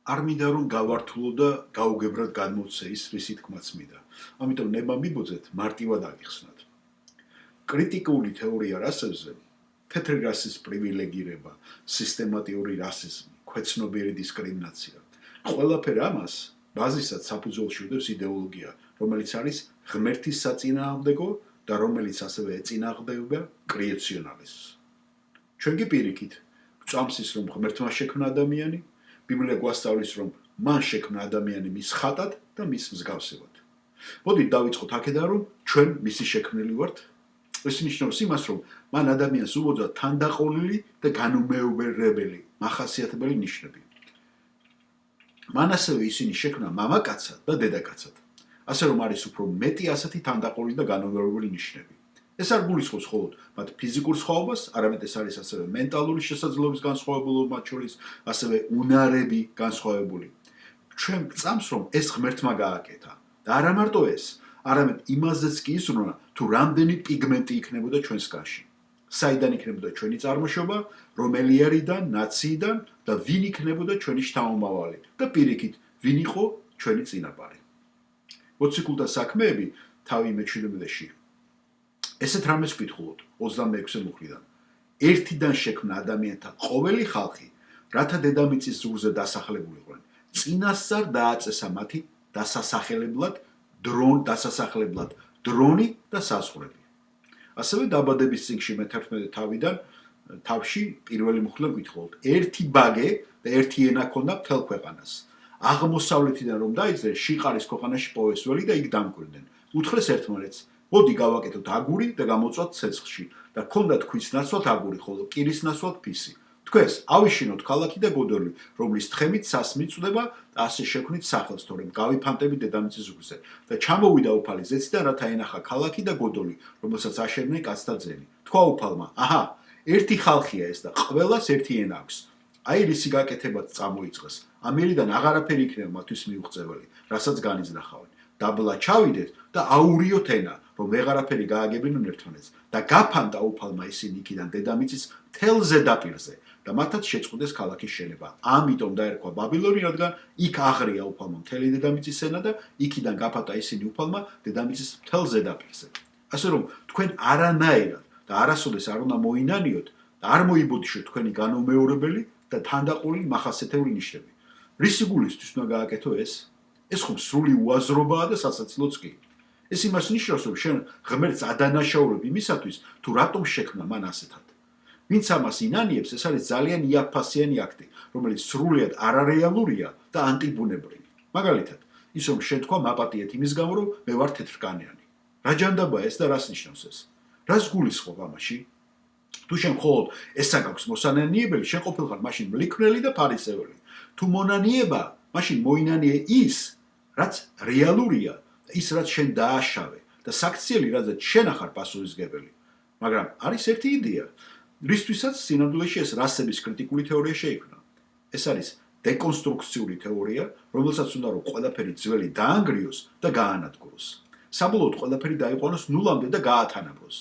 არ მინდა რომ გავართულო და გაუგებრად განმოვცე ის რისი თქმაც მინდა. ამიტომ ნება მიბოძეთ მარტივად აღიხსნათ. კრიტიკული თეორია რასებზე, თეთრი რასის პრივილეგირება, სისტემატიური რასიზმი, ქვეცნობიერი დისკრიმინაცია. ყველაფერ ამას ბაზისად საფუძველში უდევს იდეოლოგია, რომელიც არის ღმერთის საწინააღმდეგო და რომელიც ასევე ეწინააღმდეგება კრეაციონალიზმს. ჩვენ კი პირიქით გვწამს ის რომ ღმერთმა შექმნა ადამიანი, ბიბლია გვასწავლის რომ მან შექმნა ადამიანი მის ხატად და მის მსგავსებად. მოდით დავიწყოთ აქედან რომ ჩვენ მისი შექმნილი ვართ. ეს ნიშნავს იმას რომ მან ადამიანს უბოძა თანდაყოლილი და განუმეორებელი მახასიათებელი ნიშნები. მან ასევე ისინი შექმნა მამაკაცად და დედაკაცად. ასე რომ არის უფრო მეტი ასეთი თანდაყოლილი და განუმეორებელი ნიშნები. ეს არ გულისხმობს მხოლოდ მათ ფიზიკურ სხვაობას, არამედ ეს არის ასევე მენტალური შესაძლებლობის განსხვავებულობა მათ შორის, ასევე უნარები განსხვავებული. ჩვენ გწამს რომ ეს ღმერთმა გააკეთა და არა მარტო ეს, არამედ იმაზეც კი იზრუნა თუ რამდენი პიგმენტი იქნებოდა ჩვენსგანში. საიდან იქნებოდა ჩვენი წარმოშობა, რომელი არიდან, ნაციიდან და ვინ იქნებოდა ჩვენი შთამომავალი და პირიქით, ვინ იყო ჩვენი წინაპარი. მოციქულთა საქმეები თავი მე-17-ში. ესეთ რამეს ვკითხულობთ 26-ე მუხლიდან. ერთიდან შექმნა ადამიანთა ყოველი ხალხი, რათა დედამიწის ზურგზე დასახლებულიყვნენ. წინასწარ დააწესა მათი დასასახლებლად დრონი და საზღვრები. ასევე დაბადების წიგნში მე-11 თავში პირველი მუხლიდან ვკითხულობთ. ერთი ბაგე და ერთი ენა ჰქონდა მთელ ქვეყანას. აღმოსავლეთიდან რომ დაიძრეს, შიყარის ქვეყანაში პოვეს ველი და იქ დამკვირდნენ. უთხრეს ერთმანეთს, მოდი გავაკეთოთ აგური და გამოვწვათ ცეცხლში და ჰქონდათ ქვის ნაცვლად აგური, ხოლო კირის ნაცვლად ფისი. თქვენს ავიშინოთ ქალაქი და გოდოლი, რომლის თხემით სასმი წვდება და ასე შექმნით სახელს, თორემ გავიფანტებით დედამიწის ზურგზე და ჩამოვიდა უფალი ზეციდან, რათა ენახა ქალაქი და გოდოლი, რომელსაც აშენდნენ კაცთა ძენი. თქვა უფალმა, აჰა, ერთი ხალხია ეს და ყველას ერთი ენა აქვს. აი რისი გაკეთებაც წამოიწყეს. ამერიდან აღარაფერი იქნება მათთვის მიუღწეველი, რასაც განიზნახავენ. დაბლა ჩავიდეთ და აურიოთ ენა, რომ ვეღარაფერი გააგებინონ ერთმანეთს და გაფანტა უფალმა ისინი იქიდან დედამიწის მთელ ზედაპირზე და მათაც შეწყვიტეს ქალაქის შენება. ამიტომ დაერქვა ბაბილონი, რადგან იქ აღრია უფალმა მთელი დედამიწის ენა და იქიდან გაფანტა ისინი უფალმა დედამიწის მთელ ზედაპირზე. ასე რომ თქვენ არანაირად და არასოდეს არ უნდა მოინანიოთ და არ მოიბოდიშოთ თქვენი განუმეორებელი და თანდაყოლილი მახასიათებელი ნიშნები. რისი გულისთვის უნდა გააკეთო ეს? ეს ხომ სრული უაზრობაა და სასაცილოც კი. ეს იმას ნიშნავს, რომ შენ ღმერთს ადანაშაულებ იმისათვის, თუ რატომ შექმნა მან ასეთად. ვინც ამას ინანიებს, ეს არის ძალიან იაფფასიანი აქტი, რომელიც სრულიად არარეალურია და ანტიბუნებრივი. მაგალითად, ის რომ შენ თქვა მაპატიეთ იმის გამო, რომ მე ვარ თეთრკანიანი. რა ჯანდაბაა ეს და რას ნიშნავს ეს? რას გულისხმობ ამაში? თუ შენ მხოლოდ ესა გაქვს მოსანანიებელი, შენ ყოფილხარ მაშინ მლიქნელი და ფარისეველი. თუ მონანიება, მაშინ მოინანიე ის, რაც რეალურია, ის რაც შენ დააშავე და საქციელი, რაზეც შენ ახარ პასუხისმგებელი. მაგრამ არის ერთი იდეა, რისთვისაც სინამდვილეში ეს რასების კრიტიკული თეორია შეიქმნა. ეს არის დეკონსტრუქციული თეორია, რომელსაც უნდა რომ ყველაფერი ძველი დაანგრიოს და გაანადგუროს. საბოლოოდ ყველაფერი დაიყვანოს ნულამდე და გაათანაბროს.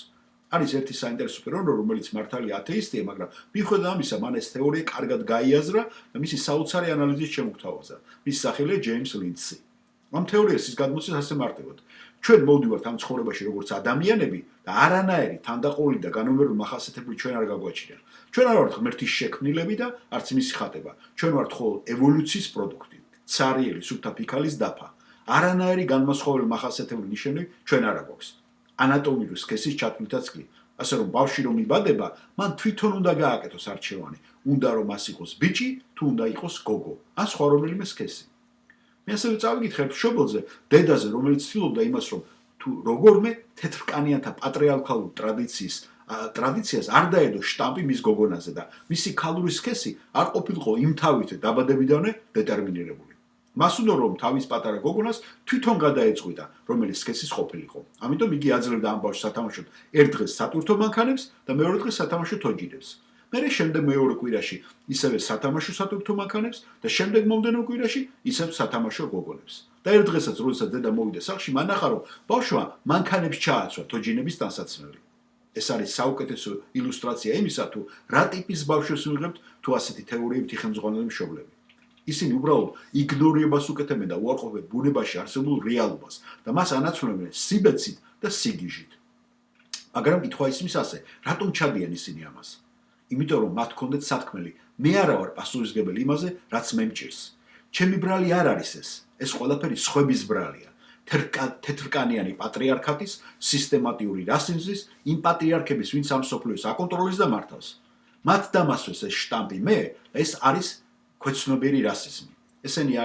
არის ერთი საინტერესო პიროვნება, რომელიც მართალია ათეისტია, მაგრამ მიუხედავად ამისა, მან ეს თეორია კარგად გაიაზრა და მისი საოცარი ანალიზით შემოგთავაზა. მის სახელია ჯეიმს ლინდსი. ამ თეორიას ის გადმოცეს ასე მარტივად. ჩვენ მოვდივართ ამ ცხოვრებაში როგორც ადამიანები და არანაირი თანდაყოლილი და განუმეორებელი მახასიათებლები ჩვენ არ გაგვაჩნია. ჩვენ არ ვართ ღმერთის შექმნილები და არც მისი ხატება. ჩვენ ვართ მხოლოდ ევოლუციის პროდუქტი, ცარიელი სუფთა ფიქალის დაფა. არანაირი განმასხვავებელი მახასიათებლები ნიშნები ჩვენ არ აქვს. ანატომიური სქესის ჩათვლითაც კი. ასე რომ ბავშვი რომ იბადება, მან თვითონ უნდა გააკეთოს არჩევანი. უნდა რომ მას იყოს ბიჭი, თუ უნდა იყოს გოგო, ან სხვა რომელიმე სქესი. მე ასევე წავიკითხე მშობელზე, დედაზე, რომელიც ცდილობდა იმას, რომ თუ როგორმე თეთრკანიანთა პატრიარქალურ ტრადიციას არ დაედო შტამპი მის გოგონაზე და მისი ქალური სქესი არ ყოფილიყო იმთავით დაბადებიდანვე დეტერმინირებული. მას უნდა რომ თავის პატარა გოგონას თვითონ გადაეწყვიტა, რომელიც სქესის ყოფილიყო. ამიტომ იგი აძლევდა ამ ბავშვს სათამაშოდ ერთ დღეს სატვირთო მანქანებს და მეორე დღეს სათამაშო თოჯინებს. მერე შემდეგ მეორე კვირაში ისევე სათამაშო სატვირთო მანქანებს და შემდეგ მომდევნო კვირაში ისევ სათამაშო გოგონებს. და ერთ დღესაც, როდესაც დედა მოვიდა სახლში, მან ნახა, რომ ბავშვმა მანქანებს ჩააცვა თოჯინების ტანსაცმელი. ეს არის საუკეთესო ილუსტრაცია იმისა, თუ რა ტიპის ბავშვს ვიღებთ, თუ ასეთი თეორიებითი ხელმძღვანელი მშობლები. ისინი უბრალოდ იგნორირებას უკეთებენ და უარყოფენ ბუნებაში არსებულ რეალობას და მას ანაცვლებენ სიბეცით და სიგიჟით. მაგრამ კითხვა ისმის ასე, რატომ ჩადიან ისინი ამას? იმიტომ რომ მათ ჰქონდათ სათქმელი, მე არა ვარ პასუხისმგებელი იმაზე, რაც მე მჭირს. ჩემი ბრალი არ არის ეს ყველაფერი სხვების ბრალია. თეთრკანიანი პატრიარქატის, სისტემატიური რასიზმის, იმ პატრიარქების, ვინც ამ სოფლიოს აკონტროლებს და მართავს. მათ დამასვეს ეს შტამპი მე, ეს არის ქვეცნობიერი რასიზმი. ესენი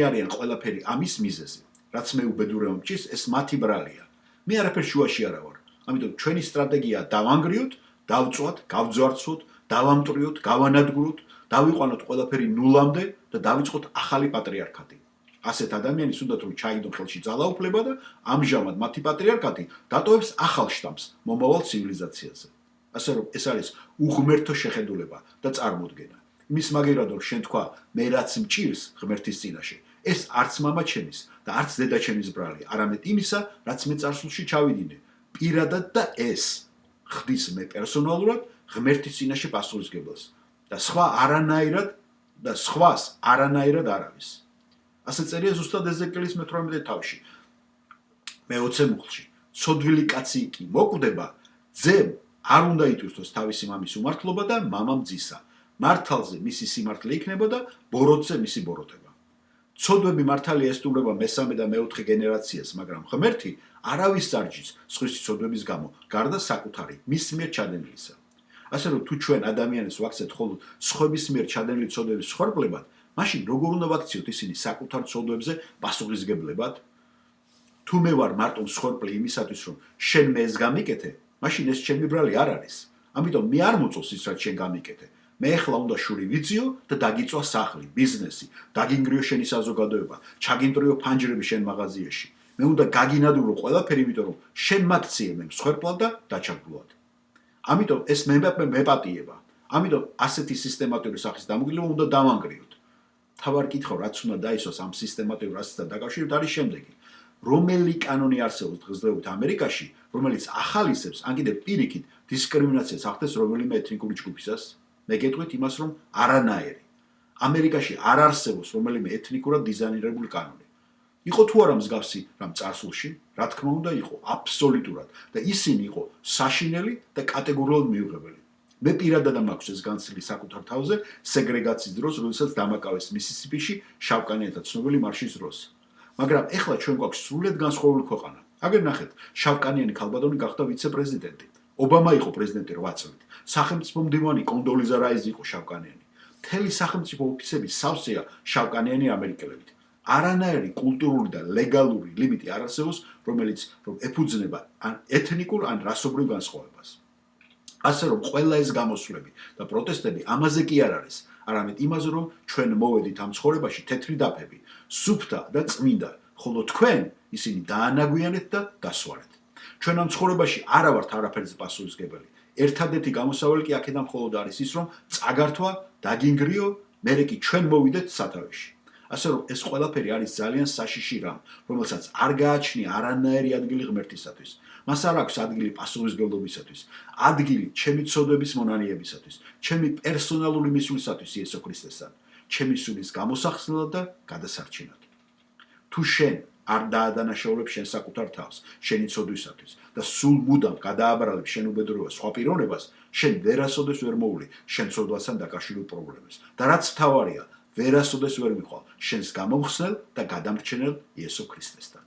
არიან ყველაფერი ამის მიზეზი, რაც მე უბედურება მჭირს, ეს მათი ბრალია. მე არაფერ შუაში არა ვარ. ამიტომ ჩვენი სტრატეგია დავანგრიოთ, დავწვათ, გავძვარცვოთ, დავამტრიოთ, გავანადგუროთ, დავიყვანოთ ყველაფერი ნულამდე და დავიწყოთ ახალი პატრიარქატი. ასეთ ადამიანის უნდათ რომ ჩაიგდონ ხელში ძალაუფლება და ამჟამად მათი პატრიარქატი დატოვებს ახალ შტამპს მომავალ ცივილიზაციაზე. ასე რომ ეს არის უღმერთო შეხედულება და წარმოდგენა. იმის მაგერად რომ შენ თქვა მე რაც მჭირს ღმერთის წინაშე, ეს არც მამა ჩემის და არც დედა ჩემის ბრალია, არამედ იმისა, რაც მე წარსულში ჩავიდინე. პირადად და ეს ხდის მე პერსონალურად ღმერთის წინაშე პასუხისმგებელს და სხვას არანაირად არავის. ასე წერია ზუსტად ეზეკიელის მე-18 თავში. მე-20 მუხლში. ცოდვილი კაცი კი მოკვდება, ძემ არ უნდა იტვირთოს თავისი მამის უმართლობა და მამამ ძისა. მართალზე მისი სიმართლე იქნება და ბოროტზე მისი ბოროტება. ცოდვები მართალია ესტუმრება მესამე და მეოთხე გენერაციას, მაგრამ ღმერთი არავის წარჯის სხვისი ცოდვების გამო, გარდა საკუთარი, მის მიერ ჩადენილისა. ასე რომ თუ ჩვენ ადამიანებს ვაქცევთ მხოლოდ სხვების მიერ ჩადენილი ცოდვების სხორბლებად, მაშინ როგორ უნდა ვაქციოთ ისინი საკუთარ ცოდვებზე პასუხისმგებლებად? თუ მე ვარ მარტო მსხვერპლი იმისათვის, რომ შენ მე ეს გამიკეთე, მაშინ ეს ჩემი ბრალი არ არის. ამიტომ მე არ მოწონს ის, რაც შენ გამიკეთე. მე ახლა უნდა შური ვიძიო და დაგიწვა სახლი, ბიზნესი, დაგინგრიო შენი საზოგადოება, ჩაგინტრიო ფანჯრები შენ მაღაზიაში. მე უნდა გაგინადურო ყველაფერი, იმიტომ რომ შენ მაქციე მე მსხვერპლად და დაჩაგრულად. ამიტომ ეს მეპატიება. ამიტომ ასეთი სისტემატიური სახის დამოკიდება უნდა დავანგრიოთ. თავარ კითხავ, რაც უნდა დაისვას ამ სისტემატიურ რასთან დაკავშირებით არის შემდეგი. რომელი კანონი არსებობს დღესდღეობით ამერიკაში, რომელიც ახალისებს, ან კიდევ პირიქით დისკრიმინაციას ახდენს რომელიმე ეთნიკური ჯგუფისას? მე გეტყვით იმას, რომ არანაირი. ამერიკაში არ არსებობს რომელიმე ეთნიკურად დიზაინირებული კანონი. იყო თუ არა მსგავსი რამ წარსულში? რა თქმა უნდა იყო, აბსოლუტურად და ისინი იყო საშინელი და კატეგორიულად მიუღებელი. მე პირადად მაქვს ეს განცდილი საკუთარ თავზე სეგრეგაციის დროს, როდესაც დამაკავეს მისისიპიში შავკანიანთა ცნობილი მარშის დროს. მაგრამ ეხლა ჩვენ გვაქვს სრულიად განსხვავებული ქვეყანა. აგერ ნახეთ, შავკანიანი ქალბატონი გახდა ვიცე-პრეზიდენტი. ობამა იყო პრეზიდენტი 8 წლით. სახელმწიფო მდივანი კონდოლიზა რაიზი იყო შავკანიანი. მთელი სახელმწიფო ოფისები სავსეა შავკანიანი ამერიკელებით. არანაირი კულტურული და ლეგალური ლიმიტი არ არსებობს, რომელიც რომ ეფუძნება ან ეთნიკურ ან რასობრივ განსხვავებას. ასე რომ ყველა ეს გამოსვლები და პროტესტები ამაზე კი არ არის, არამედ იმაზე, რომ ჩვენ მოვედით ამ ცხოვრებაში თეთრი დაფები, სუფთა და წმინდა, ხოლო თქვენ ისინი დაანაგვიანეთ და დასვარეთ. ჩვენ ამ ცხოვრებაში არა ვართ არაფერზე პასუხისმგებელი. ერთადერთი გამოსავალი კი აქედან მხოლოდ არის ის, რომ წაგართვა, დაგინგრიო, მერე კი ჩვენ მოვიდეთ სათავეში. ასე რომ ეს ყველაფერი არის ძალიან საშიში რამ, რომელსაც არ გააჩნია არანაირი ადგილი ღმერთისათვის. მას არ აქვს ადგილი პასუხისმგებლობისათვის, ადგილი ჩემი ცოდვების მონანიებისათვის, ჩემი პერსონალური მისვლისათვის იესო ქრისტესთან, ჩემი სულის გამოსახსნელად და გადასარჩენად. თუ შენ არ დაადანაშაულებ შენ საკუთარ თავს, შენი ცოდვისათვის და სულ მუდამ გადააბრალებ შენ უბედურებას სხვა პიროვნებას, შენ ვერასოდეს ვერ მოვლი შენ ცოდვასთან დაკავშირებულ პრობლემებს. და რაც მთავარია, ვერასოდეს ვერ მიხვალ შენს გამომხსნელ და გადამრჩენელ იესო ქრისტესთან.